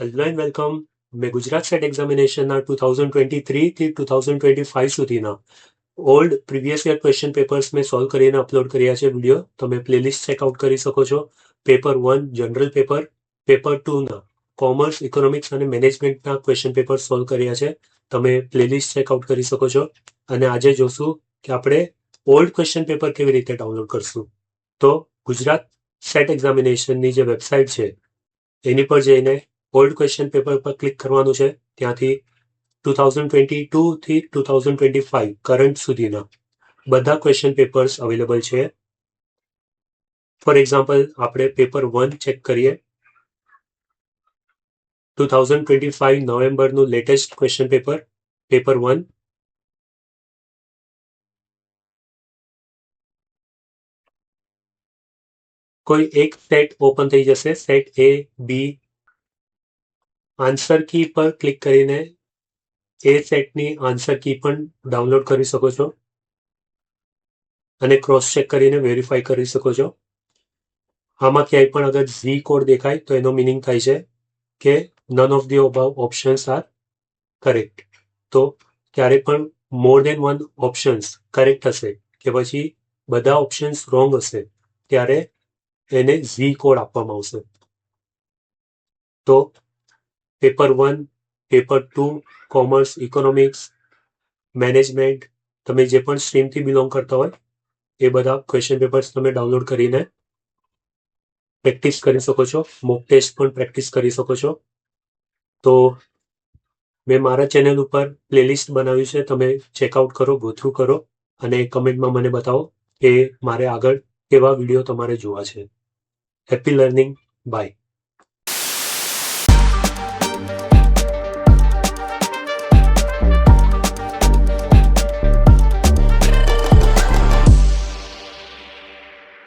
Hello and welcome. મેં Gujarat state એક્ઝામિનેશનના 2023થી 2025 સુધીના old previous year question papers મેં સોલ્વ કરીને અપલોડ કર્યા છે વિડીયો. તમે પ્લેલિસ્ટ ચેકઆઉટ કરી શકો છો. પેપર 1 જનરલ પેપર, પેપર 2ના કોમર્સ, ઇકોનોમિક્સ અને મેનેજમેન્ટના ક્વેશ્ચન પેપર સોલ્વ કર્યા છે. તમે પ્લેલિસ્ટ ચેકઆઉટ કરી શકો છો. અને આજે જોશું કે આપણે ઓલ્ડ ક્વેશ્ચન પેપર કેવી રીતે ડાઉનલોડ કરશું. તો ગુજરાત સ્ટેટ એક્ઝામિનેશનની જે વેબસાઇટ છે એની પર જઈને ઓલ્ડ ક્વેશ્ચન પેપર પર ક્લિક કરવાનું છે. ત્યાંથી 2022થી 2025 કરંટ સુધીના બધા ક્વેશ્ચન પેપર્સ અવેલેબલ છે. ફોર એક્ઝામ્પલ આપણે પેપર 1 ચેક કરીએ. 2025 નવેમ્બરનું લેટેસ્ટ ક્વેશ્ચન પેપર, પેપર 1. કોઈ એક સેટ ઓપન થઈ જશે, set A, B. Answer key પર ક્લિક કરીને એ સેટની આન્સર કી પણ ડાઉનલોડ કરી શકો છો અને ક્રોસ ચેક કરીને વેરીફાઈ કરી શકો છો. આમાં ક્યાંય પણ અગર ઝી કોડ દેખાય તો એનો મિનિંગ થાય છે કે none of the અબાવ options are correct. તો ક્યારે પણ મોર દેન વન ઓપ્શન્સ કરેક્ટ હશે કે પછી બધા ઓપ્શન્સ રોંગ હશે ત્યારે એને ઝી કોડ આપવામાં આવશે. તો paper 1, paper 2, commerce, economics, management, તમે જે પણ સ્ટ્રીમથી બિલોંગ કરતા હોય એ બધા ક્વેશ્ચન પેપર્સ તમે ડાઉનલોડ કરીને પ્રેક્ટિસ કરી શકો છો. મોક ટેસ્ટ પણ પ્રેક્ટિસ કરી શકો છો. તો મેં મારા ચેનલ ઉપર પ્લેલિસ્ટ બનાવ્યું છે, તમે ચેકઆઉટ કરો, ગો થ્રુ કરો અને કમેન્ટમાં મને બતાવો કે મારે આગળ કેવા વિડીયો તમારે જોવા છે. Happy learning. બાય.